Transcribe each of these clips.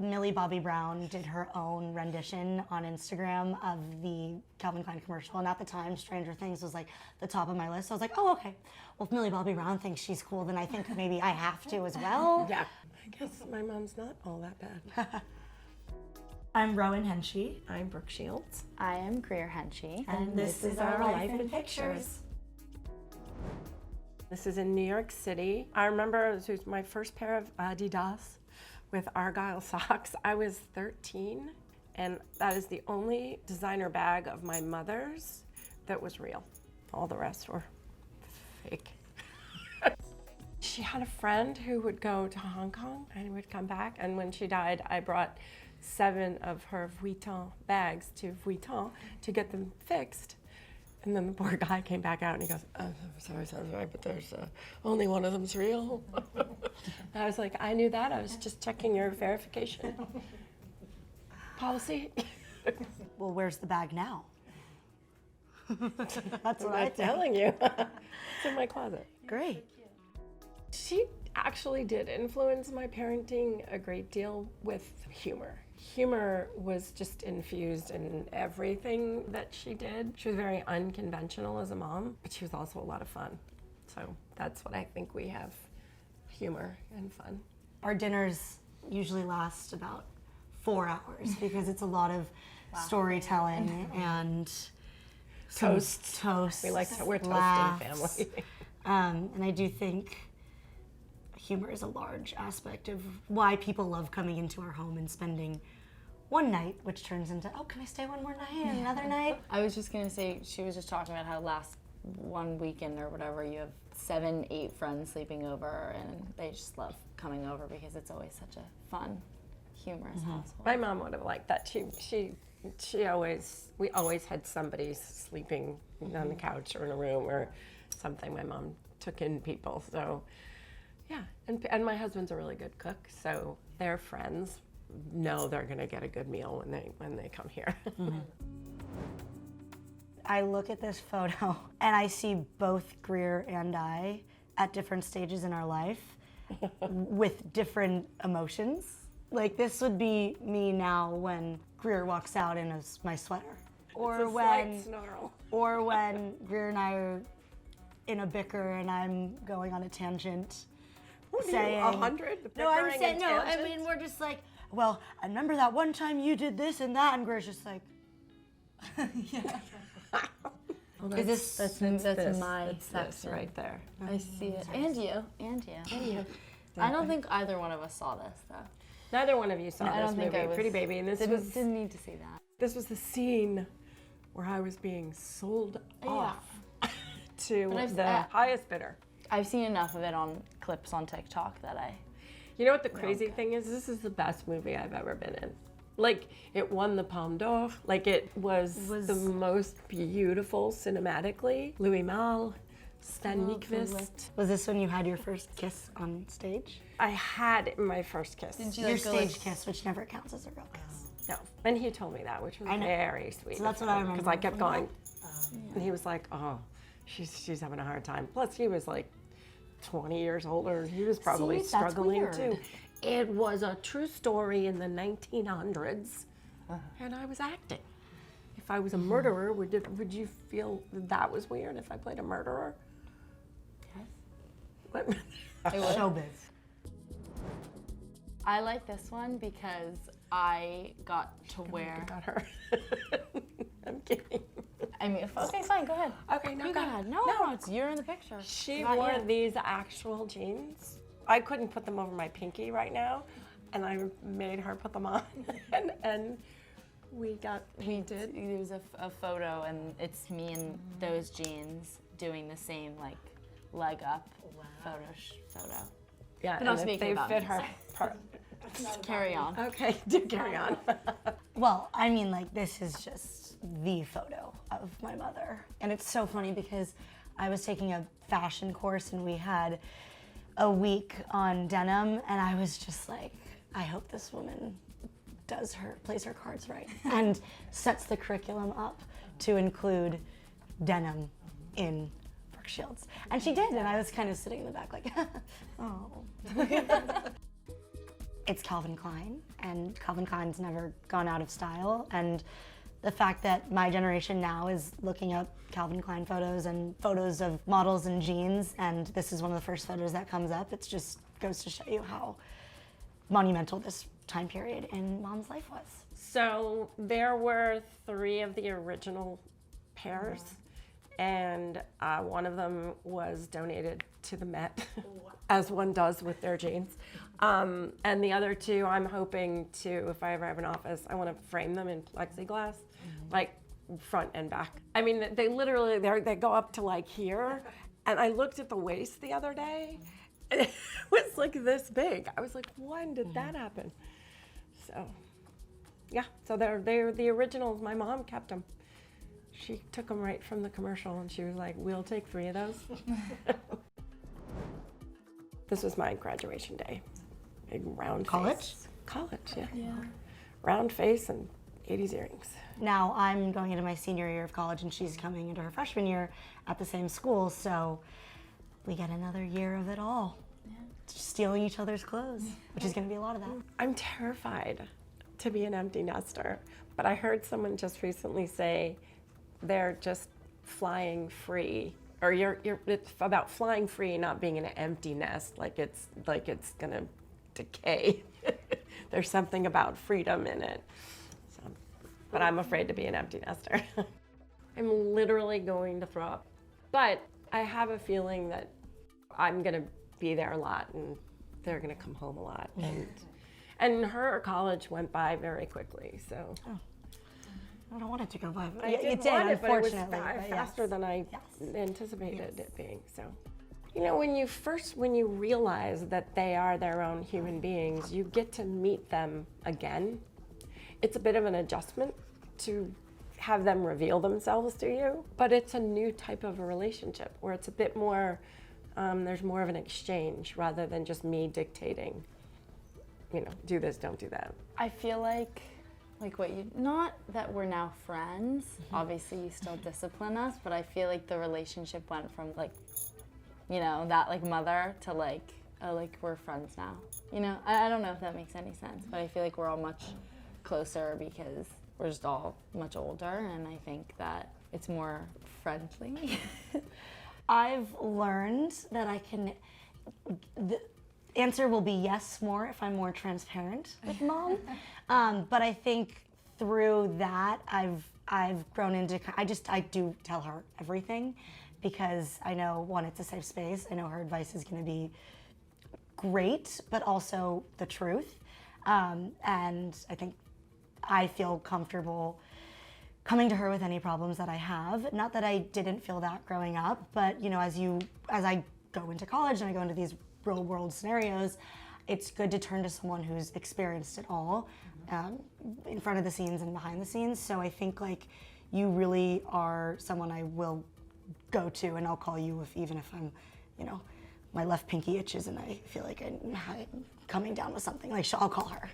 Millie Bobby Brown did her own rendition on Instagram of the Calvin Klein commercial, and at the time, Stranger Things was like the top of my list. So I was like, oh, okay. Well, if Millie Bobby Brown thinks she's cool, then I think maybe I have to as well. Yeah. I guess my mom's not all that bad. I'm Rowan Henchy. I'm Brooke Shields. I am Grier Henchy. And this is our Life in Pictures. This is in New York City. I remember this was my first pair of Adidas with Argyle socks. I was 13, and that is the only designer bag of my mother's that was real. All the rest were fake. She had a friend who would go to Hong Kong and would come back, and when she died, I brought 7 of her Vuitton bags to Vuitton to get them fixed. And then the poor guy came back out and he goes, oh, I'm sorry, but there's only one of them's real. I was like, I knew that. I was just checking your verification policy. Well, where's the bag now? That's what I'm telling you. It's in my closet. Great. She actually did influence my parenting a great deal with humor. Humor was just infused in everything that she did. She was very unconventional as a mom, but she was also a lot of fun. So that's what I think we have, humor and fun. Our dinners usually last about 4 hours because it's a lot of storytelling and Toasts. Toasts. We're laughs. toasting family. And I do think humor is a large aspect of why people love coming into our home and spending one night, which turns into, oh, can I stay one more night and another night? I was just gonna say, she was just talking about how last one weekend or whatever, you have 7, 8 friends sleeping over, and they just love coming over because it's always such a fun, humorous household. My mom would have liked that. We always had somebody sleeping on the couch or in a room or something. My mom took in people, so yeah. And my husband's a really good cook, so their friends know they're gonna get a good meal when they come here. I look at this photo and I see both Grier and I at different stages in our life with different emotions. Like this would be me now when Grier walks out in my sweater. Or when Grier and I are in a bicker and I'm going on a tangent. Saying 100? No, I'm saying no. I mean, we're just like, well, I remember that one time you did this and that, and Grier's just like, yeah. Well, that's my section right there. I see it. And you. I don't think either one of us saw this though. Neither one of you saw this movie, Pretty Baby, and didn't need to see that. This was the scene where I was being sold off to the highest bidder. I've seen enough of it on clips on TikTok that I... You know what the crazy thing is? This is the best movie I've ever been in. Like, it won the Palme d'Or. Like, it was the most beautiful cinematically. Louis Malle, Stan Nykvist. Was this when you had your first kiss on stage? I had my first kiss. Your stage kiss, which never counts as a real kiss. No, and he told me that, which was very sweet. So that's what I remember. Because I kept going. And he was like, oh, she's having a hard time. Plus, he was like 20 years older. He was probably struggling too. It was a true story in the 1900s, and I was acting. If I was a murderer, would you feel that was weird if I played a murderer? Yes. What? It was. Showbiz. I like this one because I got to wear... About her. I'm kidding. I mean, okay, fine, go ahead. Okay, no, go ahead. No, it's you're in the picture. She wore these actual jeans. I couldn't put them over my pinky right now, and I made her put them on, and we got painted. There was a photo, and it's me in those jeans doing the same like leg up photo. Yeah, but and they fit her. Carry on. Okay, do carry on. Well, I mean, like, this is just the photo of my mother. And it's so funny because I was taking a fashion course and we had a week on denim, and I was just like, I hope this woman plays her cards right and sets the curriculum up to include denim in Brooke Shields. And she did, and I was kind of sitting in the back like, oh. it's Calvin Klein, and Calvin Klein's never gone out of style. And the fact that my generation now is looking up Calvin Klein photos and photos of models in jeans, and this is one of the first photos that comes up, it just goes to show you how monumental this time period in Mom's life was. So there were 3 of the original pairs, and one of them was donated to the Met, as one does with their jeans. And the other 2, I'm hoping to, if I ever have an office, I want to frame them in plexiglass, like front and back. I mean, they literally, they go up to like here, and I looked at the waist the other day, and it was like this big. I was like, when did that happen? So, yeah, so they're the originals. My mom kept them. She took them right from the commercial, and she was like, we'll take 3 of those. This was my graduation day. Big round College? face. College, yeah. Round face and 80s earrings. Now I'm going into my senior year of college, and she's coming into her freshman year at the same school, so we get another year of it all. Just stealing each other's clothes, which is going to be a lot of that. I'm terrified to be an empty nester, but I heard someone just recently say they're just flying free, or it's about flying free, not being an empty nest, like it's gonna decay. There's something about freedom in it. So, but I'm afraid to be an empty nester. I'm literally going to throw up. But I have a feeling that I'm gonna be there a lot, and they're gonna come home a lot. And her college went by very quickly, so. Oh. I don't want it to go by. But I it did did, want it, but it was unfortunately. faster than I anticipated it being. So, you know, when you realize that they are their own human beings, you get to meet them again. It's a bit of an adjustment to have them reveal themselves to you, but it's a new type of a relationship where it's a bit more, there's more of an exchange rather than just me dictating, you know, do this, don't do that. I feel like what you, not that we're now friends, obviously you still discipline us, but I feel like the relationship went from like, you know, that like mother to like, oh, like we're friends now. You know, I don't know if that makes any sense, but I feel like we're all much closer because we're just all much older, and I think that it's more friendly. I've learned that the answer will be yes more if I'm more transparent with Mom. But I think through that, I've grown into, I do tell her everything, because I know, one, it's a safe space. I know her advice is gonna be great, but also the truth. And I think I feel comfortable coming to her with any problems that I have. Not that I didn't feel that growing up, but you know, as I go into college and I go into these real world scenarios, it's good to turn to someone who's experienced it all, in front of the scenes and behind the scenes. So I think like you really are someone I will go to, and I'll call you even if I'm, you know, my left pinky itches and I feel like I'm coming down with something. Like I'll call her.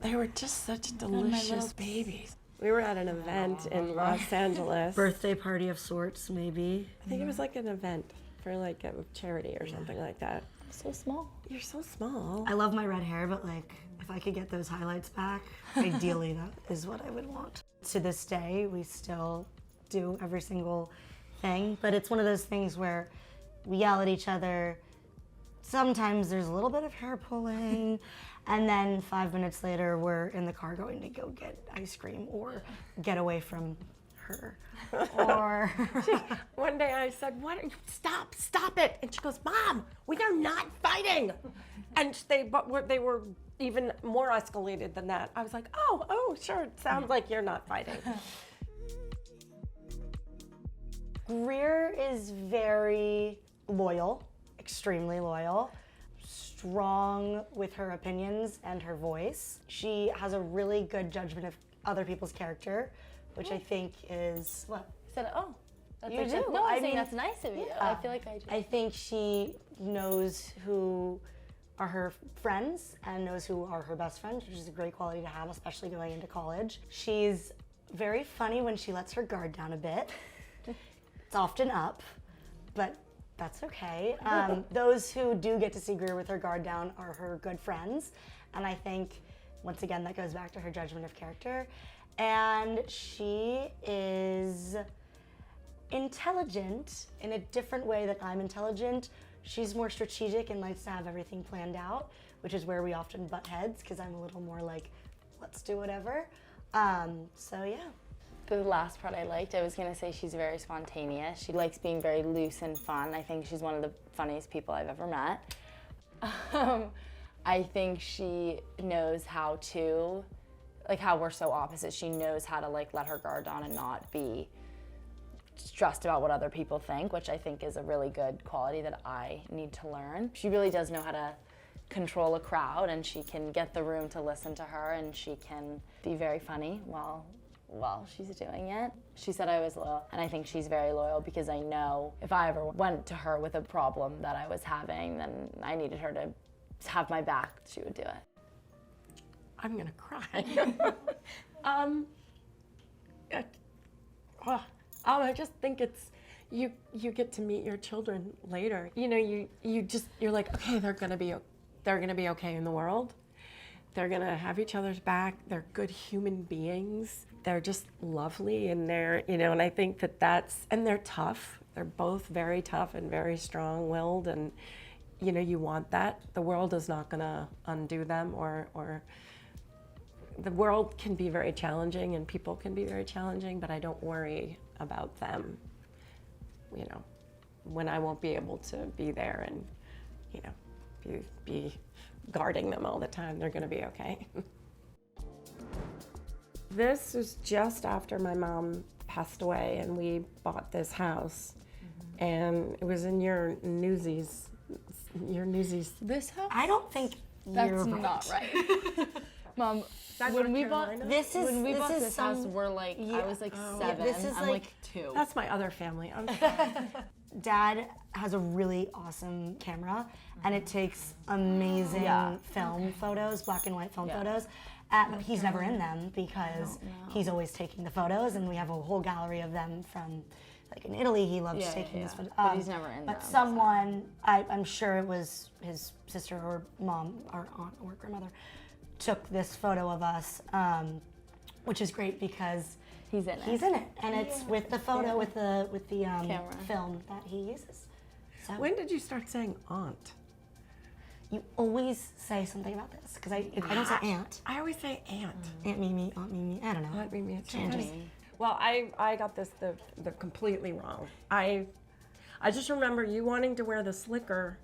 They were just such delicious babies. We were at an event in Los Angeles. Birthday party of sorts, maybe. I think it was like an event for like a charity or something like that. So small. You're so small. I love my red hair, but like if I could get those highlights back, ideally that is what I would want. To this day, we still do every single thing, but it's one of those things where we yell at each other. Sometimes there's a little bit of hair pulling, and then 5 minutes later, we're in the car going to go get ice cream or get away from her. Or one day I said, "What? Stop it!" And she goes, "Mom, we are not fighting." And they were even more escalated than that. I was like, "Oh, sure. It sounds like you're not fighting." Grier is very loyal, extremely loyal, strong with her opinions and her voice. She has a really good judgment of other people's character, which I think is what? I said, oh. That's You do. No, I I'm saying mean, that's nice of you. yeah. I feel like I do. I think she knows who are her friends and knows who are her best friends, which is a great quality to have, especially going into college. She's very funny when she lets her guard down a bit. It's often up, but That's okay. Those who do get to see Grier with her guard down are her good friends. And I think, once again, that goes back to her judgment of character. And she is intelligent in a different way that I'm intelligent. She's more strategic and likes to have everything planned out, which is where we often butt heads because I'm a little more like, let's do whatever. So yeah. The last part I liked, I was gonna say she's very spontaneous. She likes being very loose and fun. I think she's one of the funniest people I've ever met. I think she knows how to, like how we're so opposite, she knows how to like let her guard down and not be stressed about what other people think, which I think is a really good quality that I need to learn. She really does know how to control a crowd, and she can get the room to listen to her, and she can be very funny while she's doing it. She said I was loyal, and I think she's very loyal because I know if I ever went to her with a problem that I was having, then I needed her to have my back, she would do it. I'm gonna cry. I just think it's, you get to meet your children later. You know, you're like, okay, they're gonna be okay in the world. They're gonna have each other's back. They're good human beings. They're just lovely, and and I think and they're tough. They're both very tough and very strong-willed, and you want that. The world is not gonna undo them, or the world can be very challenging and people can be very challenging, but I don't worry about them, when I won't be able to be there and, be guarding them all the time. They're gonna be okay. This was just after my mom passed away and we bought this house. And it was in your Newsies. This house? I don't think That's you're right. not right. Mom, That's when North we bought Carolina? when we bought is this house, some- we're like, I was like 7. this is I'm like- 2. That's my other family. I'm sorry. Dad has a really awesome camera, and it takes amazing film photos, black and white film photos. He's never in them because he's always taking the photos, and we have a whole gallery of them from, like in Italy, he loves taking these photos. But he's never in But them, someone, I'm sure it was his sister or mom or aunt or grandmother, took this photo of us, which is great because He's in it. he's in it, and it's with the photo with the Camera. film that he uses. So When did you start saying aunt? you always say something about this because I don't say aunt. I always say aunt. Aunt Mimi, Aunt Mimi. I don't know. Aunt Mimi. Changes. Well, I got this the completely wrong. I just remember you wanting to wear the slicker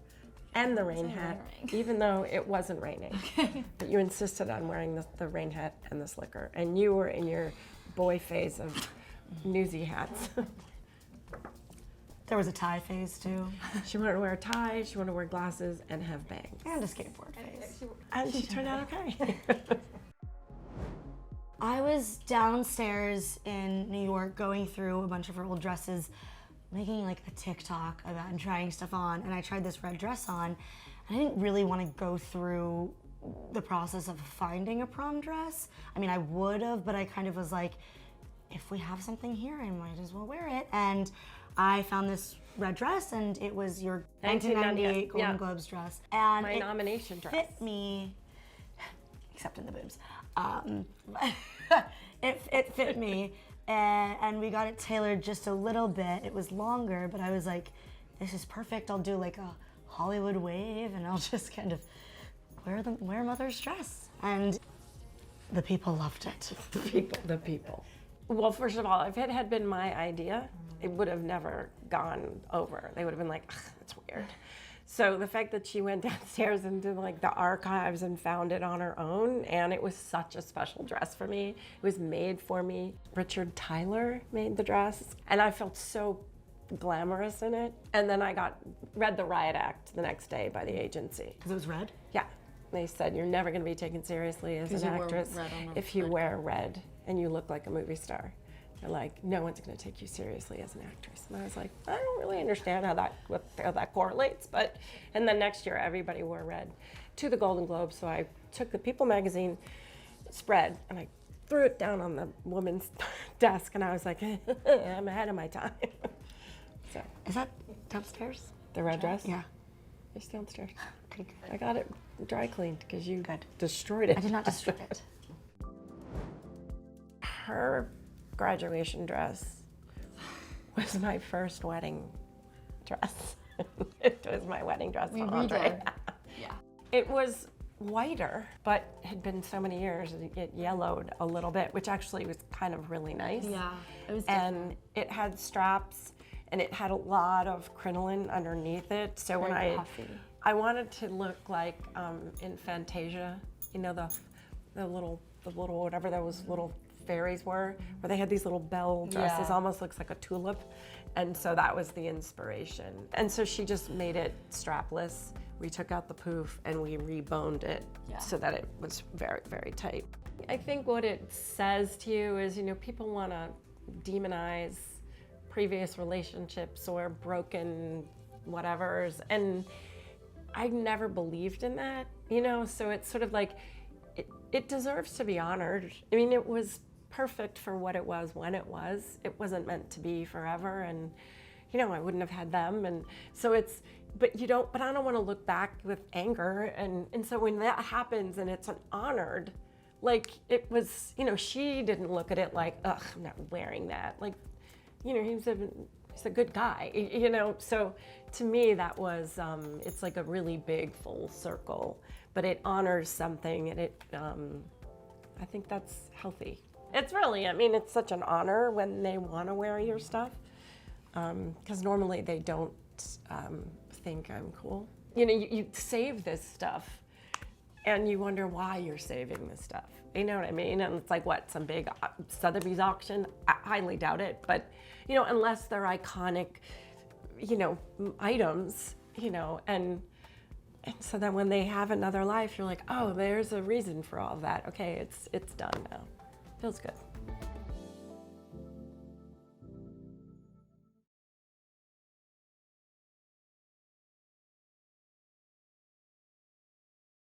and the rain hat, even though it wasn't raining. But you insisted on wearing the rain hat and the slicker, and you were in your boy phase of newsy hats. There was a tie phase too, She wanted to wear a tie, she wanted to wear glasses, and have bangs. and a skateboard phase. And she turned out okay. I was downstairs in New York going through a bunch of her old dresses, making like a TikTok about and trying stuff on, and I tried this red dress on. I didn't really want to go through the process of finding a prom dress. I mean, I would have, but I kind of was like, if we have something here, I might as well wear it. And I found this red dress, and it was your 1998 Golden yeah. Globes dress. And My it nomination dress. fit me, except in the boobs. It fit me, and we got it tailored just a little bit. It was longer, but I was like, this is perfect. I'll do like a Hollywood wave, and I'll just kind of wear mother's dress. And the people loved it. The people. Well, first of all, if it had been my idea, it would have never gone over. They would have been like, ugh, that's weird. So the fact that she went downstairs into like the archives and found it on her own, and it was such a special dress for me. It was made for me. Richard Tyler made the dress, and I felt so glamorous in it. And then I read the riot act the next day by the agency. Because it was red? Yeah. They said, you're never going to be taken seriously as an you wore actress red on a if you wear red and you look like a movie star. They're like, no one's going to take you seriously as an actress. And I was like, I don't really understand how that correlates. And then next year, everybody wore red to the Golden Globes. So I took the People magazine spread and I threw it down on the woman's desk. And I was like, I'm ahead of my time. So Is that downstairs? The red dress? Yeah. It's downstairs. Okay, good. I got it dry cleaned because you Good. destroyed it. I did not destroy it. Her graduation dress was my first wedding dress. It was my wedding dress We for Andre. redid. Yeah. It was whiter, but had been so many years, it yellowed a little bit, which actually was kind of really nice. Yeah, it was And it had straps, and it had a lot of crinoline underneath it. So when Very puffy. I wanted to look like in Fantasia, you know, the little whatever those little fairies were, where they had these little bell dresses, Yeah. almost looks like a tulip. And so that was the inspiration. And so she just made it strapless. We took out the poof and we reboned it so that it was very, very tight. I think what it says to you is, you know, people want to demonize previous relationships or broken whatevers. And I never believed in that, you know, so it's sort of like, it deserves to be honored. I mean, it was perfect for what it was when it was. It wasn't meant to be forever, and you know, I wouldn't have had them, and so it's, but I don't want to look back with anger, and so when that happens and it's honored, like it was, you know, she didn't look at it like, ugh, I'm not wearing that. Like, you know, he's a good guy, you know, so to me that was, it's like a really big full circle, but it honors something, and it, I think that's healthy. It's really, I mean, it's such an honor when they want to wear your stuff, because normally they don't think I'm cool. You know, you save this stuff, and you wonder why you're saving this stuff. You know what I mean? And it's like, what, some big Sotheby's auction? I highly doubt it, but, you know, unless they're iconic, you know, items, you know, and so then when they have another life, you're like, oh, there's a reason for all of that. Okay, it's done now. Feels good.